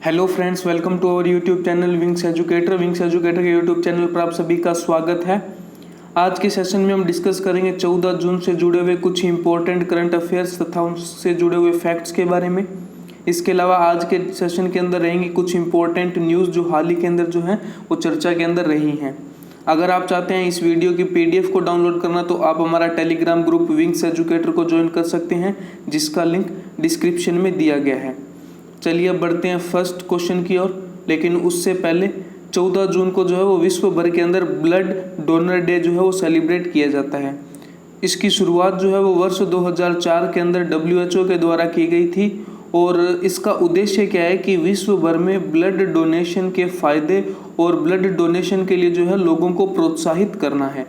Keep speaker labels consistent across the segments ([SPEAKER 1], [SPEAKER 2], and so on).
[SPEAKER 1] Hello friends, welcome to our YouTube channel Wings Educator. Wings Educator के YouTube channel पर आप सभी का स्वागत है। आज के सेशन में हम डिस्कस करेंगे 14 जून से जुड़े हुए कुछ इंपॉर्टेंट करंट अफेयर्स तथा उनसे जुड़े हुए फैक्ट्स के बारे में। इसके अलावा आज के सेशन के अंदर रहेंगी कुछ इंपॉर्टेंट न्यूज़ जो हाल ही के अंदर जो है वो चर्चा के अंदर रही हैं। अगर आप चाहते हैं इस वीडियो की PDF को डाउनलोड करना तो आप हमारा टेलीग्राम ग्रुप विंग्स एजुकेटर को ज्वाइन कर सकते हैं, जिसका लिंक डिस्क्रिप्शन में दिया गया है। चलिए अब बढ़ते हैं फर्स्ट क्वेश्चन की ओर, लेकिन उससे पहले 14 जून को जो है वो विश्व भर के अंदर ब्लड डोनर डे जो है वो सेलिब्रेट किया जाता है। इसकी शुरुआत जो है वो वर्ष 2004 के अंदर WHO के द्वारा की गई थी और इसका उद्देश्य क्या है कि विश्व भर में ब्लड डोनेशन के फ़ायदे और ब्लड डोनेशन के लिए जो है लोगों को प्रोत्साहित करना है।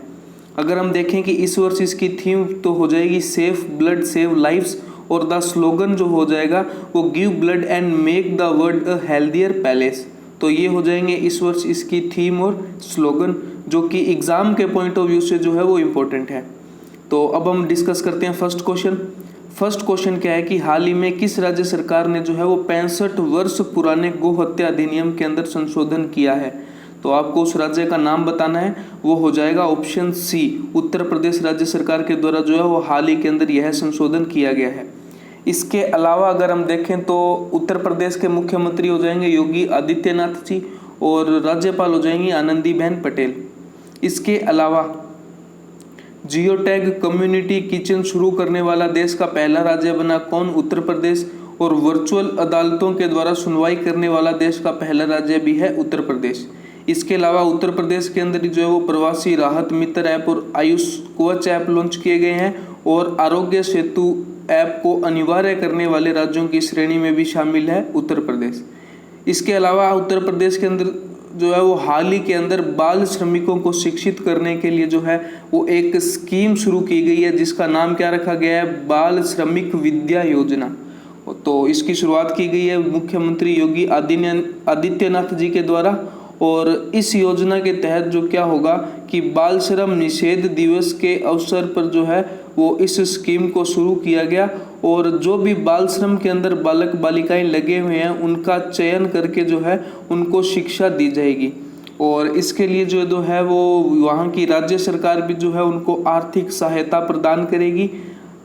[SPEAKER 1] अगर हम देखें कि इस वर्ष इसकी थीम तो हो जाएगी सेफ ब्लड सेव लाइव्स, और द स्लोगन जो हो जाएगा वो give blood and make the world a healthier palace. तो ये हो जाएंगे इस वर्ष इसकी थीम और स्लोगन, जो कि एग्ज़ाम के पॉइंट ऑफ व्यू से जो है वो इम्पोर्टेंट है। तो अब हम डिस्कस करते हैं फर्स्ट क्वेश्चन। फर्स्ट क्वेश्चन क्या है कि हाल ही में किस राज्य सरकार ने जो है वो 65 वर्ष पुराने गो हत्या अधिनियम के अंदर संशोधन किया है। तो आपको उस राज्य का नाम बताना है, वो हो जाएगा ऑप्शन सी, उत्तर प्रदेश राज्य सरकार के द्वारा जो है वो हाल ही के अंदर यह संशोधन किया गया है। इसके अलावा अगर हम देखें तो उत्तर प्रदेश के मुख्यमंत्री हो जाएंगे योगी आदित्यनाथ जी और राज्यपाल हो जाएंगी आनंदीबेन पटेल। इसके अलावा जियोटैग कम्युनिटी किचन शुरू करने वाला देश का पहला राज्य बना कौन? उत्तर प्रदेश। और वर्चुअल अदालतों के द्वारा सुनवाई करने वाला देश का पहला राज्य भी है उत्तर प्रदेश। इसके अलावा उत्तर प्रदेश के अंदर जो है वो प्रवासी राहत मित्र ऐप और आयुष कवच ऐप लॉन्च किए गए हैं और आरोग्य सेतु ऐप को अनिवार्य करने वाले राज्यों की श्रेणी में भी शामिल है उत्तर प्रदेश। इसके अलावा उत्तर प्रदेश के अंदर जो है वो हाल ही के अंदर बाल श्रमिकों को शिक्षित करने के लिए जो है वो एक स्कीम शुरू की गई है, जिसका नाम क्या रखा गया है? बाल श्रमिक विद्या योजना। तो इसकी शुरुआत की गई है मुख्यमंत्री योगी आदित्यनाथ जी के द्वारा। और इस योजना के तहत जो क्या होगा कि बाल श्रम निषेध दिवस के अवसर पर जो है वो इस स्कीम को शुरू किया गया और जो भी बाल श्रम के अंदर बालक बालिकाएं लगे हुए हैं उनका चयन करके जो है उनको शिक्षा दी जाएगी। और इसके लिए जो है वो वहाँ की राज्य सरकार भी जो है उनको आर्थिक सहायता प्रदान करेगी।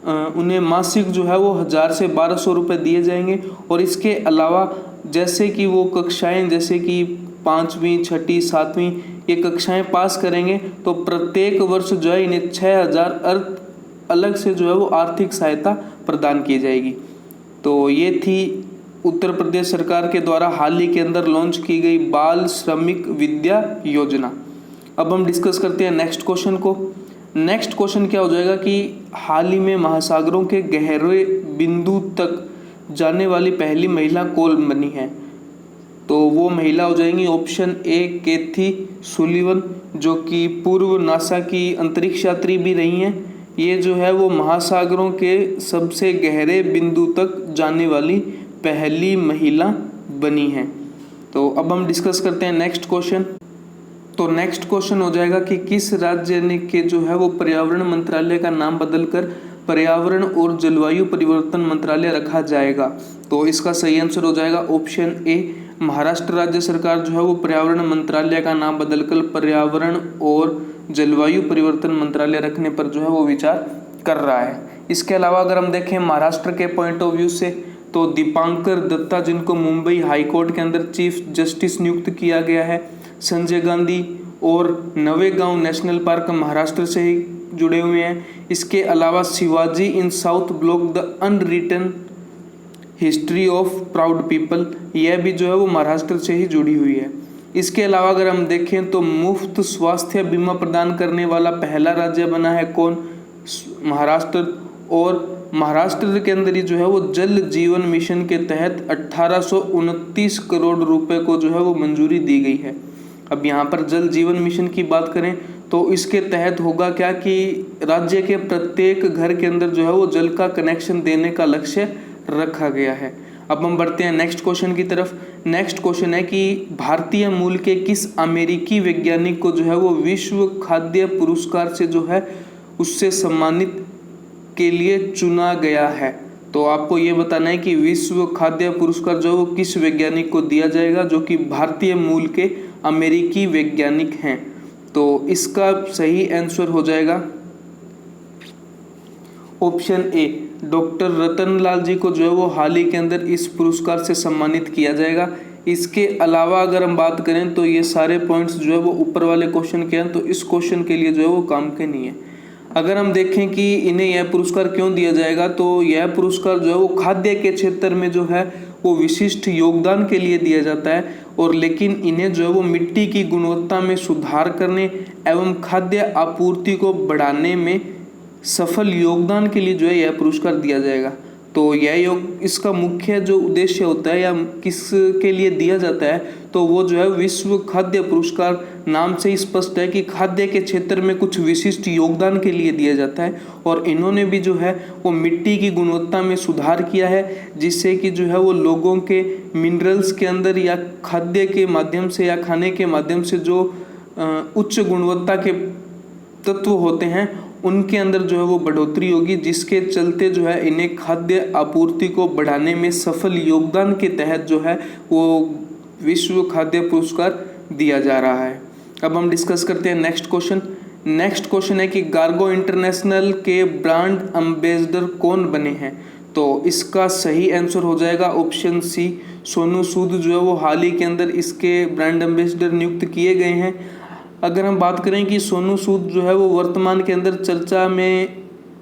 [SPEAKER 1] उन्हें मासिक जो है वो 1000 से 1200 रुपये दिए जाएंगे। और इसके अलावा जैसे कि वो कक्षाएं जैसे कि 5वीं 6ठी 7वीं ये कक्षाएं पास करेंगे तो प्रत्येक वर्ष जो है इन्हें 6000 अलग से जो है वो आर्थिक सहायता प्रदान की जाएगी। तो ये थी उत्तर प्रदेश सरकार के द्वारा हाल ही के अंदर लॉन्च की गई बाल श्रमिक विद्या योजना। अब हम डिस्कस करते हैं नेक्स्ट क्वेश्चन को। नेक्स्ट क्वेश्चन क्या हो जाएगा कि हाल ही में महासागरों के गहरे बिंदु तक जाने वाली पहली महिला कौन बनी है? तो वो महिला हो जाएंगी ऑप्शन ए कैथी सुलिवन, जो कि पूर्व नासा की अंतरिक्ष यात्री भी रही हैं। ये जो है वो महासागरों के सबसे गहरे बिंदु तक जाने वाली पहली महिला बनी है। तो अब हम डिस्कस करते हैं नेक्स्ट क्वेश्चन। तो नेक्स्ट क्वेश्चन हो जाएगा कि किस राज्य ने के जो है वो पर्यावरण मंत्रालय का नाम बदलकर पर्यावरण और जलवायु परिवर्तन मंत्रालय रखा जाएगा? तो इसका सही आंसर हो जाएगा ऑप्शन ए, महाराष्ट्र राज्य सरकार जो है वो पर्यावरण मंत्रालय का नाम बदलकर पर्यावरण और जलवायु परिवर्तन मंत्रालय रखने पर जो है वो विचार कर रहा है। इसके अलावा अगर हम देखें महाराष्ट्र के पॉइंट ऑफ व्यू से तो दीपांकर दत्ता जिनको मुंबई हाई कोर्ट के अंदर चीफ जस्टिस नियुक्त किया गया है, संजय गांधी और नवेगांव नेशनल पार्क महाराष्ट्र से ही जुड़े हुए हैं। इसके अलावा Shivaji in South Block the unwritten history of proud people, यह भी जो है वो महाराष्ट्र से ही जुड़ी हुई है। इसके अलावा अगर हम देखें तो मुफ्त स्वास्थ्य बीमा प्रदान करने वाला पहला राज्य बना है कौन? महाराष्ट्र। और महाराष्ट्र के अंदर ही जो है वो जल जीवन मिशन के तहत 1829 करोड़ रुपए को जो है वो मंजूरी दी गई है। अब यहाँ पर जल जीवन मिशन की बात करें तो इसके तहत होगा क्या कि राज्य के प्रत्येक घर के अंदर जो है वो जल का कनेक्शन देने का लक्ष्य रखा गया है। अब हम बढ़ते हैं नेक्स्ट क्वेश्चन की तरफ। नेक्स्ट क्वेश्चन है कि भारतीय मूल के किस अमेरिकी वैज्ञानिक को जो है वो विश्व खाद्य पुरस्कार से जो है उससे सम्मानित के लिए चुना गया है? तो आपको ये बताना है कि विश्व खाद्य पुरस्कार जो है वो किस वैज्ञानिक को दिया जाएगा, जो कि भारतीय मूल के अमेरिकी वैज्ञानिक हैं। तो इसका सही आंसर हो जाएगा ऑप्शन ए, डॉक्टर रतनलाल जी को जो है वो हाल ही के अंदर इस पुरस्कार से सम्मानित किया जाएगा। इसके अलावा अगर हम बात करें तो ये सारे पॉइंट्स जो है वो ऊपर वाले क्वेश्चन के हैं, तो इस क्वेश्चन के लिए जो है वो काम के नहीं है। अगर हम देखें कि इन्हें यह पुरस्कार क्यों दिया जाएगा, तो यह पुरस्कार जो है वो खाद्य के क्षेत्र में जो है वो विशिष्ट योगदान के लिए दिया जाता है, और लेकिन इन्हें जो है वो मिट्टी की गुणवत्ता में सुधार करने एवं खाद्य आपूर्ति को बढ़ाने में सफल योगदान के लिए जो है यह पुरस्कार दिया जाएगा। तो यह इसका मुख्य जो उद्देश्य होता है या किसके लिए दिया जाता है, तो वो जो है विश्व खाद्य पुरस्कार नाम से ही स्पष्ट है कि खाद्य के क्षेत्र में कुछ विशिष्ट योगदान के लिए दिया जाता है। और इन्होंने भी जो है वो मिट्टी की गुणवत्ता में सुधार किया है, जिससे कि जो है वो लोगों के मिनरल्स के अंदर या खाद्य के माध्यम से या खाने के माध्यम से जो उच्च गुणवत्ता के तत्व होते हैं उनके अंदर जो है वो बढ़ोतरी होगी, जिसके चलते जो है इन्हें खाद्य आपूर्ति को बढ़ाने में सफल योगदान के तहत जो है वो विश्व खाद्य पुरस्कार दिया जा रहा है। अब हम डिस्कस करते हैं नेक्स्ट क्वेश्चन। नेक्स्ट क्वेश्चन है कि गार्गो इंटरनेशनल के ब्रांड एम्बेसडर कौन बने हैं। तो इसका सही आंसर हो जाएगा ऑप्शन सी, सोनू सूद जो है वो हाल ही के अंदर इसके ब्रांड एम्बेसडर नियुक्त किए गए हैं। अगर हम बात करें कि सोनू सूद जो है वो वर्तमान के अंदर चर्चा में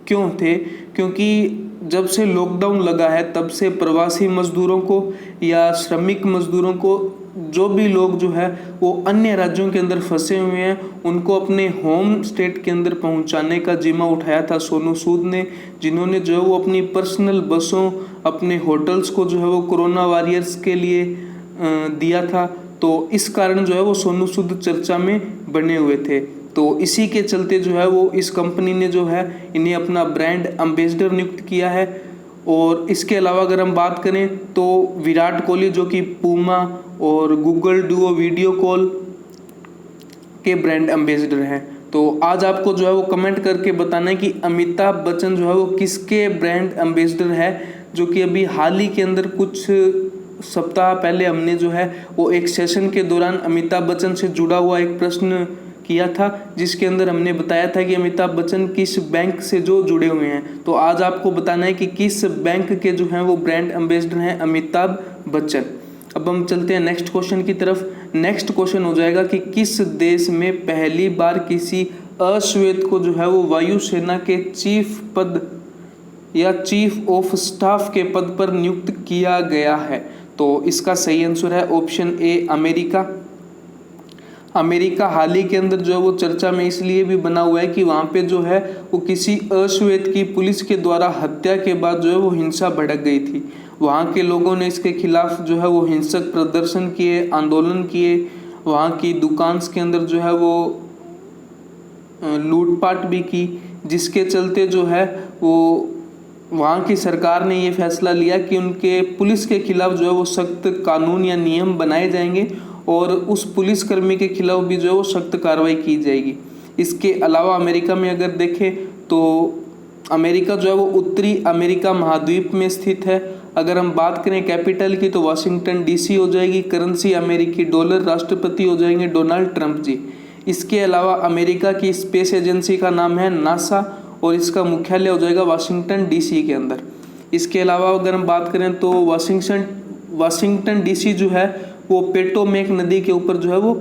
[SPEAKER 1] क्यों थे, क्योंकि जब से लॉकडाउन लगा है तब से प्रवासी मजदूरों को या श्रमिक मजदूरों को, जो भी लोग जो है वो अन्य राज्यों के अंदर फंसे हुए हैं, उनको अपने होम स्टेट के अंदर पहुंचाने का जिम्मा उठाया था सोनू सूद ने, जिन्होंने जो है वो अपनी पर्सनल बसों, अपने होटल्स को जो है वो कोरोना वॉरियर्स के लिए दिया था। तो इस कारण जो है वो सोनू सूद चर्चा में बने हुए थे। तो इसी के चलते जो है वो इस कंपनी ने जो है इन्हें अपना ब्रांड एम्बेसडर नियुक्त किया है। और इसके अलावा अगर हम बात करें तो विराट कोहली जो कि पूमा और गूगल डुओ वीडियो कॉल के ब्रांड एम्बेसडर हैं। तो आज आपको जो है वो कमेंट करके बताना है कि अमिताभ बच्चन जो है वो किसके ब्रांड एम्बेसडर है, जो कि अभी हाल ही के अंदर कुछ सप्ताह पहले हमने जो है वो एक सेशन के दौरान अमिताभ बच्चन से जुड़ा हुआ एक प्रश्न किया था, जिसके अंदर हमने बताया था कि अमिताभ बच्चन किस बैंक से जो जुड़े हुए हैं। तो आज आपको बताना है कि किस बैंक के जो हैं वो ब्रांड एम्बेसडर हैं अमिताभ बच्चन। अब हम चलते हैं नेक्स्ट क्वेश्चन की तरफ। नेक्स्ट क्वेश्चन हो जाएगा कि किस देश में पहली बार किसी अश्वेत को जो है वो वायुसेना के चीफ पद या चीफ ऑफ स्टाफ के पद पर नियुक्त किया गया है। तो इसका सही आंसर है ऑप्शन ए, अमेरिका। अमेरिका हाल ही के अंदर जो है वो चर्चा में इसलिए भी बना हुआ है कि वहाँ पे जो है वो किसी अश्वेत की पुलिस के द्वारा हत्या के बाद जो है वो हिंसा भड़क गई थी। वहाँ के लोगों ने इसके खिलाफ जो है वो हिंसक प्रदर्शन किए, आंदोलन किए, वहाँ की दुकान के अंदर जो है वो लूटपाट भी की, जिसके चलते जो है वो वहाँ की सरकार ने ये फैसला लिया कि उनके पुलिस के खिलाफ जो है वो सख्त कानून या नियम बनाए जाएंगे और उस पुलिसकर्मी के खिलाफ भी जो है वो सख्त कार्रवाई की जाएगी। इसके अलावा अमेरिका में अगर देखें तो अमेरिका जो है वो उत्तरी अमेरिका महाद्वीप में स्थित है। अगर हम बात करें कैपिटल की तो वाशिंगटन डीसी हो जाएगी, करेंसी अमेरिकी डॉलर, राष्ट्रपति हो जाएंगे डोनाल्ड ट्रंप जी। इसके अलावा अमेरिका की स्पेस एजेंसी का नाम है नासा और इसका मुख्यालय हो जाएगा वाशिंगटन डीसी के अंदर। इसके अलावा अगर हम बात करें तो वाशिंगटन डीसी जो है वो पोटोमैक नदी के ऊपर जो है वो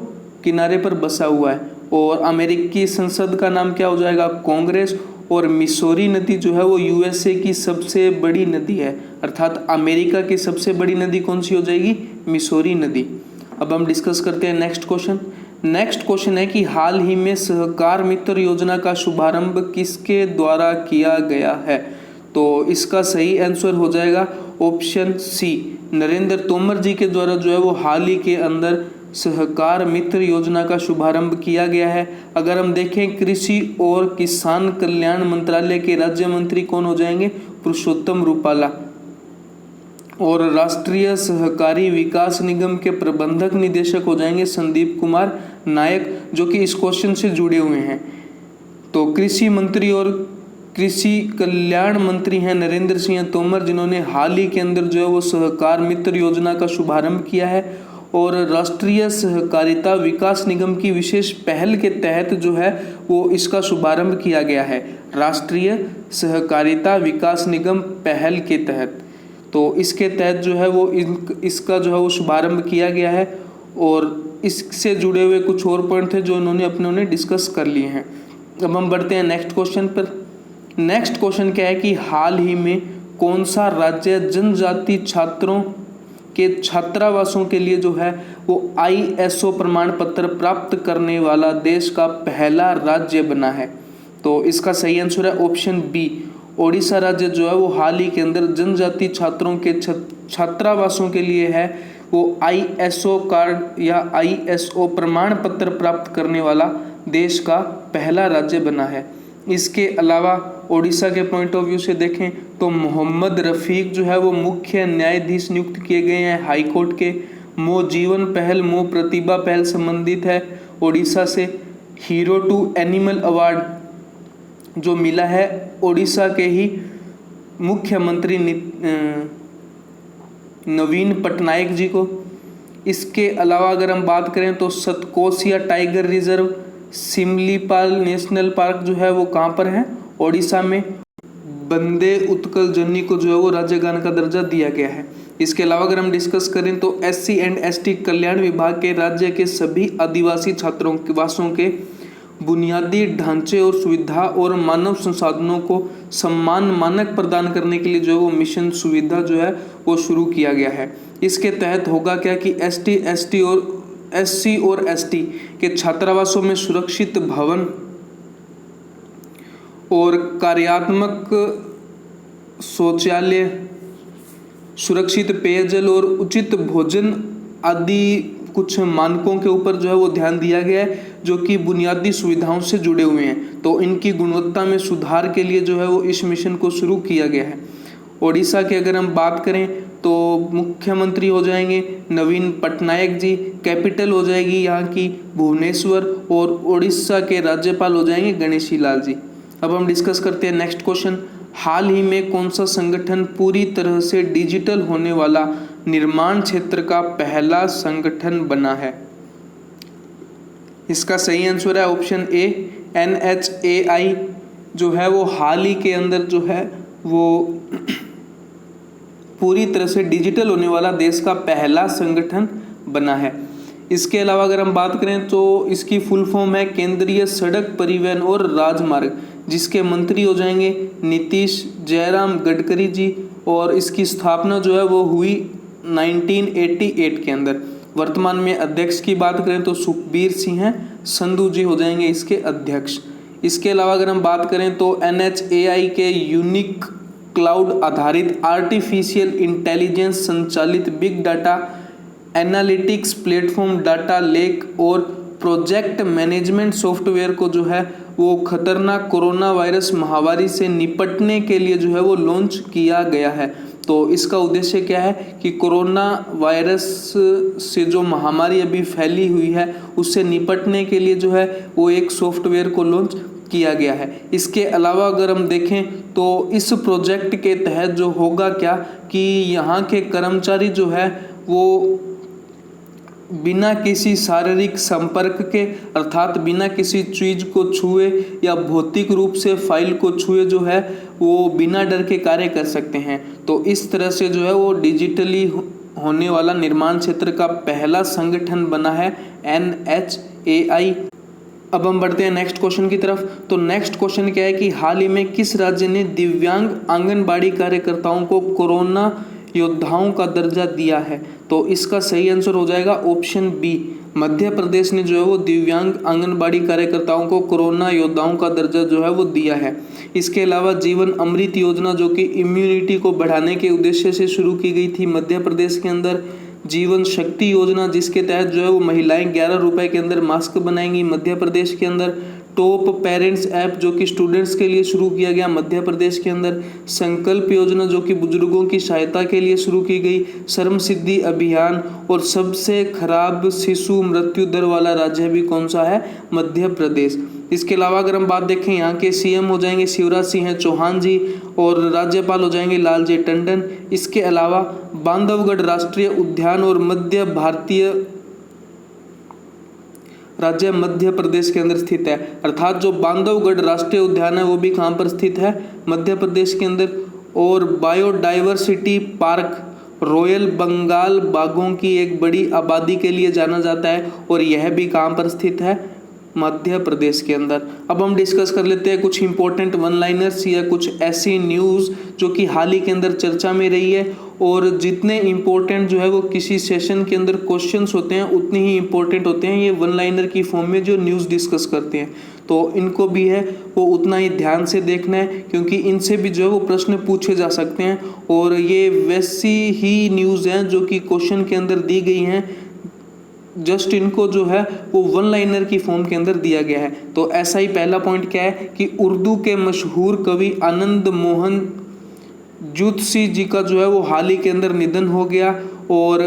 [SPEAKER 1] किनारे पर बसा हुआ है। और अमेरिकी संसद का नाम क्या हो जाएगा, कांग्रेस। और मिसौरी नदी जो है वो यूएसए की सबसे बड़ी नदी है, अर्थात अमेरिका की सबसे बड़ी नदी कौन सी हो जाएगी, मिसौरी नदी। अब हम डिस्कस करते हैं नेक्स्ट क्वेश्चन। नेक्स्ट क्वेश्चन है कि हाल ही में सहकार मित्र योजना का शुभारंभ किसके द्वारा किया गया है। तो इसका सही आंसर हो जाएगा ऑप्शन सी, नरेंद्र तोमर जी के द्वारा जो है वो हाल ही के अंदर सहकार मित्र योजना का शुभारंभ किया गया है। अगर हम देखें कृषि और किसान कल्याण मंत्रालय के राज्य मंत्री कौन हो जाएंगे, पुरुषोत्तम रूपाला। और राष्ट्रीय सहकारी विकास निगम के प्रबंधक निदेशक हो जाएंगे संदीप कुमार नायक, जो कि इस क्वेश्चन से जुड़े हुए हैं। तो कृषि मंत्री और कृषि कल्याण मंत्री हैं नरेंद्र सिंह तोमर, जिन्होंने हाल ही के अंदर जो है वो सहकार मित्र योजना का शुभारंभ किया है। और राष्ट्रीय सहकारिता विकास निगम की विशेष पहल के तहत जो है वो इसका शुभारंभ किया गया है। राष्ट्रीय सहकारिता विकास निगम पहल के तहत, तो इसके तहत जो है वो इसका जो है वो शुभारंभ किया गया है। और इससे जुड़े हुए कुछ और पॉइंट थे जो उन्होंने डिस्कस कर लिए हैं। अब हम बढ़ते हैं नेक्स्ट क्वेश्चन पर। नेक्स्ट क्वेश्चन क्या है कि हाल ही में कौन सा राज्य जनजाति छात्रों के छात्रावासों के लिए जो है वो ISO प्रमाण पत्र प्राप्त करने वाला देश का पहला राज्य बना है? तो इसका सही आंसर है ऑप्शन बी, ओडिशा राज्य जो है वो हाल ही के अंदर जनजाति छात्रों के छात्रावासों के लिए है वो ISO कार्ड या ISO प्रमाण पत्र प्राप्त करने वाला देश का पहला राज्य बना है। इसके अलावा ओडिशा के पॉइंट ऑफ व्यू से देखें तो मोहम्मद रफ़ीक जो है वो मुख्य न्यायाधीश नियुक्त किए गए हैं हाई कोर्ट के। मो जीवन पहल, मो प्रतिभा पहल संबंधित है ओडिशा से। हीरो टू एनिमल अवार्ड जो मिला है ओडिशा के ही मुख्यमंत्री नवीन पटनायक जी को। इसके अलावा अगर हम बात करें तो Satkosia Tiger Reserve, Similipal National Park जो है वो कहाँ पर है? ओडिशा में। बंदे उत्कल जननी को जो है वो राज्य गान का दर्जा दिया गया है। इसके अलावा अगर हम डिस्कस करें तो SC एंड ST कल्याण विभाग के राज्य के सभी आदिवासी छात्रों के वासों के बुनियादी ढांचे और सुविधा और मानव संसाधनों को सम्मान मानक प्रदान करने के लिए जो है वो मिशन सुविधा जो है वो शुरू किया गया है। इसके तहत होगा क्या कि SC और ST के छात्रावासों में सुरक्षित भवन और कार्यात्मक शौचालय, सुरक्षित पेयजल और उचित भोजन आदि कुछ मानकों के ऊपर जो है वो ध्यान दिया गया है जो कि बुनियादी सुविधाओं से जुड़े हुए हैं। तो इनकी गुणवत्ता में सुधार के लिए जो है वो इस मिशन को शुरू किया गया है। ओडिशा की अगर हम बात करें तो मुख्यमंत्री हो जाएंगे नवीन पटनायक जी, कैपिटल हो जाएगी यहाँ की भुवनेश्वर और ओडिशा के राज्यपाल हो जाएंगे गणेशी लाल जी। अब हम डिस्कस करते हैं नेक्स्ट क्वेश्चन। हाल ही में कौन सा संगठन पूरी तरह से डिजिटल होने वाला निर्माण क्षेत्र का पहला संगठन बना है? इसका सही आंसर है ऑप्शन ए, NHAI जो है वो हाल ही के अंदर जो है वो पूरी तरह से डिजिटल होने वाला देश का पहला संगठन बना है। इसके अलावा अगर हम बात करें तो इसकी फुल फॉर्म है केंद्रीय सड़क परिवहन और राजमार्ग, जिसके मंत्री हो जाएंगे नीतीश जयराम गडकरी जी। और इसकी स्थापना जो है वो हुई 1988 के अंदर। वर्तमान में अध्यक्ष की बात करें तो सुखबीर सिंह संधू जी हो जाएंगे इसके अध्यक्ष। इसके अलावा अगर हम बात करें तो NHAI के यूनिक क्लाउड आधारित आर्टिफिशियल इंटेलिजेंस संचालित big data analytics platform data lake और प्रोजेक्ट मैनेजमेंट सॉफ्टवेयर को जो है वो खतरनाक कोरोना वायरस महामारी से निपटने के लिए जो है वो लॉन्च किया गया है। तो इसका उद्देश्य क्या है कि कोरोना वायरस से जो महामारी अभी फैली हुई है उससे निपटने के लिए जो है वो एक सॉफ्टवेयर को लॉन्च किया गया है। इसके अलावा अगर हम देखें तो इस प्रोजेक्ट के तहत जो होगा क्या कि यहाँ के कर्मचारी जो है वो बिना किसी शारीरिक संपर्क के अर्थात बिना किसी चीज़ को छुए या भौतिक रूप से फाइल को छुए जो है वो बिना डर के कार्य कर सकते हैं। तो इस तरह से जो है वो डिजिटली होने वाला निर्माण क्षेत्र का पहला संगठन बना है NHAI। अब हम बढ़ते हैं नेक्स्ट क्वेश्चन की तरफ। तो नेक्स्ट क्वेश्चन क्या है कि हाल ही में किस राज्य ने दिव्यांग आंगनबाड़ी कार्यकर्ताओं को कोरोना योद्धाओं का दर्जा दिया है? तो इसका सही आंसर हो जाएगा ऑप्शन बी, मध्य प्रदेश ने जो है वो दिव्यांग आंगनबाड़ी कार्यकर्ताओं को कोरोना योद्धाओं का दर्जा जो है वो दिया है। इसके अलावा जीवन अमृत योजना जो कि इम्यूनिटी को बढ़ाने के उद्देश्य से शुरू की गई थी मध्य प्रदेश के अंदर, जीवन शक्ति योजना जिसके तहत जो है वो महिलाएं 11 रुपए के अंदर मास्क बनाएंगी मध्य प्रदेश के अंदर, टॉप पेरेंट्स ऐप जो कि स्टूडेंट्स के लिए शुरू किया गया मध्य प्रदेश के अंदर, संकल्प योजना जो कि बुजुर्गों की सहायता के लिए शुरू की गई, श्रम सिद्धि अभियान, और सबसे खराब शिशु मृत्यु दर वाला राज्य भी कौन सा है? मध्य प्रदेश। इसके अलावा अगर हम बात देखें यहाँ के सीएम हो जाएंगे शिवराज सिंह चौहान जी और राज्यपाल हो जाएंगे लालजी टंडन। इसके अलावा बांधवगढ़ राष्ट्रीय उद्यान और राज्य मध्य प्रदेश के अंदर स्थित है, अर्थात जो बांधवगढ़ राष्ट्रीय उद्यान है वो भी कहाँ पर स्थित है, मध्य प्रदेश के अंदर। और बायोडाइवर्सिटी पार्क रॉयल बंगाल बाघों की एक बड़ी आबादी के लिए जाना जाता है और यह भी कहाँ पर स्थित है, मध्य प्रदेश के अंदर। अब हम डिस्कस कर लेते हैं कुछ इंपॉर्टेंट वन लाइनर्स या कुछ ऐसी न्यूज़ जो कि हाल ही के अंदर चर्चा में रही है, और जितने इंपॉर्टेंट जो है वो किसी सेशन के अंदर क्वेश्चंस होते हैं उतने ही इंपॉर्टेंट होते हैं ये वन लाइनर की फॉर्म में जो न्यूज़ डिस्कस करते हैं। तो इनको भी है वो उतना ही ध्यान से देखना है, क्योंकि इनसे भी जो है वो प्रश्न पूछे जा सकते हैं, और ये वैसी ही न्यूज़ हैं जो कि क्वेश्चन के अंदर दी गई हैं, जस्ट इनको जो है वो वन लाइनर की फॉर्म के अंदर दिया गया है। तो ऐसा ही पहला पॉइंट क्या है कि उर्दू के मशहूर कवि आनंद मोहन जूत्सी जी का जो है वो हाल ही के अंदर निधन हो गया, और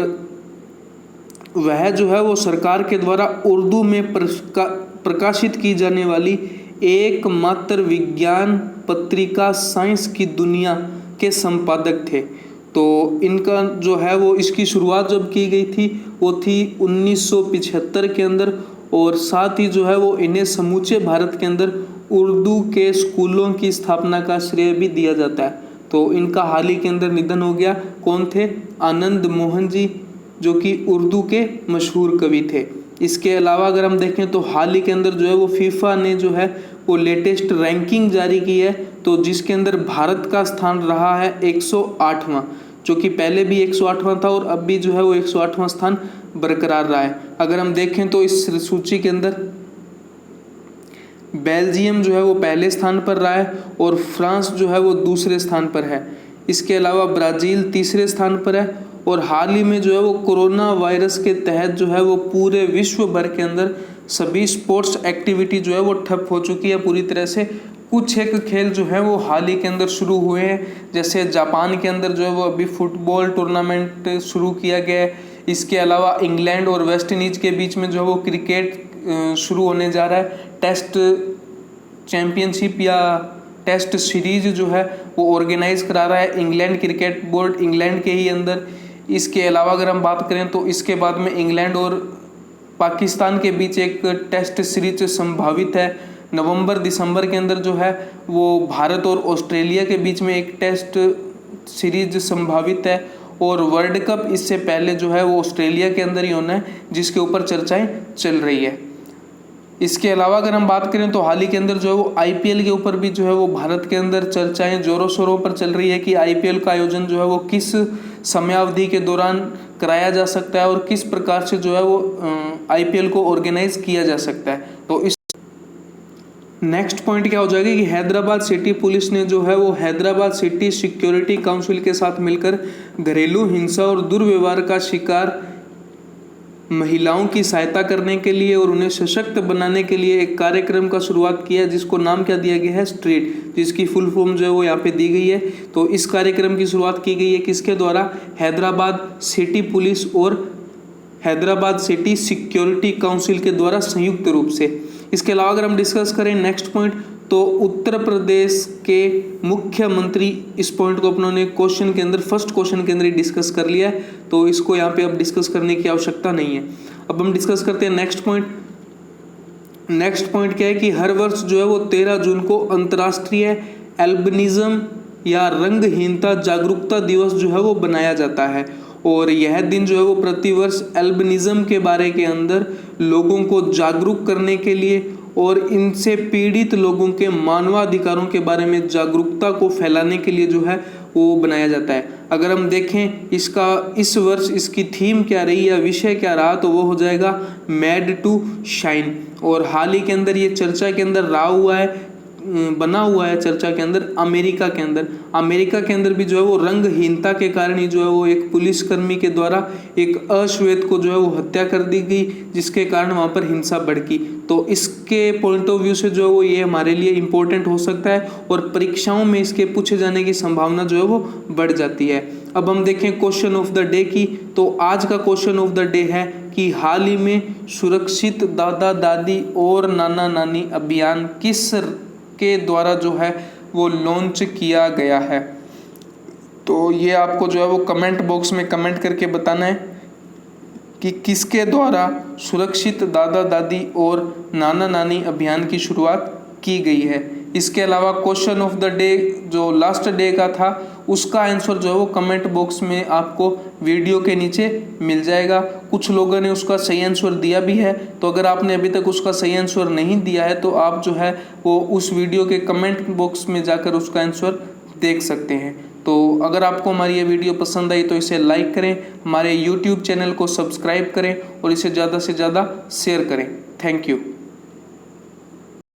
[SPEAKER 1] वह जो है वो सरकार के द्वारा उर्दू में प्रकाशित की जाने वाली एकमात्र विज्ञान पत्रिका साइंस की दुनिया के संपादक थे। तो इनका जो है वो इसकी शुरुआत जब की गई थी वो थी 1975 के अंदर, और साथ ही जो है वो इन्हें समूचे भारत के अंदर उर्दू के स्कूलों की स्थापना का श्रेय भी दिया जाता है। तो इनका हाल ही के अंदर निधन हो गया। कौन थे? आनंद मोहन जी, जो कि उर्दू के मशहूर कवि थे। इसके अलावा अगर हम देखें तो हाल ही के अंदर जो है वो फीफा ने जो है वो लेटेस्ट रैंकिंग जारी की है, तो जिसके अंदर भारत का स्थान रहा है 108वां, जो कि पहले भी 108वां था और अब भी जो है वो 108वां स्थान बरकरार रहा है। अगर हम देखें तो इस सूची के अंदर बेल्जियम जो है वो पहले स्थान पर रहा है और फ्रांस जो है वो दूसरे स्थान पर है। इसके अलावा ब्राज़ील तीसरे स्थान पर है, और हाल ही में जो है वो कोरोना वायरस के तहत जो है वो पूरे विश्व भर के अंदर सभी स्पोर्ट्स एक्टिविटी जो है वो ठप हो चुकी है पूरी तरह से। कुछ एक खेल जो है वो हाल ही के अंदर शुरू हुए हैं, जैसे जापान के अंदर जो है वो अभी फुटबॉल टूर्नामेंट शुरू किया गया है। इसके अलावा इंग्लैंड और वेस्ट इंडीज के बीच में जो है वो क्रिकेट शुरू होने जा रहा है। टेस्ट चैम्पियनशिप या टेस्ट सीरीज जो है वो ऑर्गेनाइज करा रहा है इंग्लैंड क्रिकेट बोर्ड, इंग्लैंड के ही अंदर। इसके अलावा अगर हम बात करें तो इसके बाद में इंग्लैंड और पाकिस्तान के बीच एक टेस्ट सीरीज संभावित है। नवंबर दिसंबर के अंदर जो है वो भारत और ऑस्ट्रेलिया के बीच में एक टेस्ट सीरीज संभावित है, और वर्ल्ड कप इससे पहले जो है वो ऑस्ट्रेलिया के अंदर ही होना है, जिसके ऊपर चर्चाएं चल रही है। इसके अलावा अगर हम बात करें तो हाल ही के अंदर जो है वो आईपीएल के ऊपर भी जो है वो भारत के अंदर चर्चाएं जोरों शोरों पर चल रही है कि आईपीएल का आयोजन जो है वो किस समयावधि के दौरान कराया जा सकता है और किस प्रकार से जो है वो आईपीएल को ऑर्गेनाइज किया जा सकता है। तो इस नेक्स्ट पॉइंट क्या हो जाएगा कि हैदराबाद सिटी पुलिस ने जो है वो हैदराबाद सिटी सिक्योरिटी काउंसिल के साथ मिलकर घरेलू हिंसा और दुर्व्यवहार का शिकार महिलाओं की सहायता करने के लिए और उन्हें सशक्त बनाने के लिए एक कार्यक्रम का शुरुआत किया है, जिसको नाम क्या दिया गया है, स्ट्रीट, जिसकी फुल फॉर्म जो है वो यहाँ पे दी गई है। तो इस कार्यक्रम की शुरुआत की गई है किसके द्वारा? हैदराबाद सिटी पुलिस और हैदराबाद सिटी सिक्योरिटी काउंसिल के द्वारा संयुक्त रूप से। इसके अलावा अगर हम डिस्कस करें नेक्स्ट पॉइंट, तो उत्तर प्रदेश के मुख्यमंत्री, इस पॉइंट को अपनों ने क्वेश्चन के अंदर फर्स्ट क्वेश्चन के अंदर ही डिस्कस कर लिया है, तो इसको यहाँ पे अब डिस्कस करने की आवश्यकता नहीं है। अब हम डिस्कस करते हैं नेक्स्ट पॉइंट। नेक्स्ट पॉइंट क्या है कि हर वर्ष जो है वो 13 जून को अंतर्राष्ट्रीय एल्बिनिज्म या रंगहीनता जागरूकता दिवस जो है वो बनाया जाता है, और यह दिन जो है वो प्रतिवर्ष एल्बिनिज्म के बारे के अंदर लोगों को जागरूक करने के लिए और इनसे पीड़ित लोगों के मानवाधिकारों के बारे में जागरूकता को फैलाने के लिए जो है वो बनाया जाता है। अगर हम देखें इस वर्ष इसकी थीम क्या रही या विषय क्या रहा, तो वो हो जाएगा मेड टू शाइन, और हाल ही के अंदर ये चर्चा के अंदर रहा हुआ है बना हुआ है चर्चा के अंदर अमेरिका के अंदर। अमेरिका के अंदर भी जो है वो रंगहीनता के कारण ही जो है वो एक पुलिसकर्मी के द्वारा एक अश्वेत को जो है वो हत्या कर दी गई, जिसके कारण वहाँ पर हिंसा भड़की। तो इसके पॉइंट ऑफ व्यू से जो है वो ये हमारे लिए इम्पोर्टेंट हो सकता है और परीक्षाओं में इसके पूछे जाने की संभावना जो है वो बढ़ जाती है। अब हम देखें क्वेश्चन ऑफ द डे की, तो आज का क्वेश्चन ऑफ द डे है कि हाल ही में सुरक्षित दादा दादी और नाना नानी अभियान किस के द्वारा जो है वो लॉन्च किया गया है। तो ये आपको जो है वो कमेंट बॉक्स में कमेंट करके बताना है कि किसके द्वारा सुरक्षित दादा दादी और नाना नानी अभियान की शुरुआत की गई है। इसके अलावा क्वेश्चन ऑफ द डे जो लास्ट डे का था उसका आंसर जो है वो कमेंट बॉक्स में आपको वीडियो के नीचे मिल जाएगा। कुछ लोगों ने उसका सही आंसर दिया भी है, तो अगर आपने अभी तक उसका सही आंसर नहीं दिया है तो आप जो है वो उस वीडियो के कमेंट बॉक्स में जाकर उसका आंसर देख सकते हैं। तो अगर आपको हमारी ये वीडियो पसंद आई तो इसे लाइक करें, हमारे YouTube चैनल को सब्सक्राइब करें और इसे ज़्यादा से ज़्यादा शेयर करें। Thank you.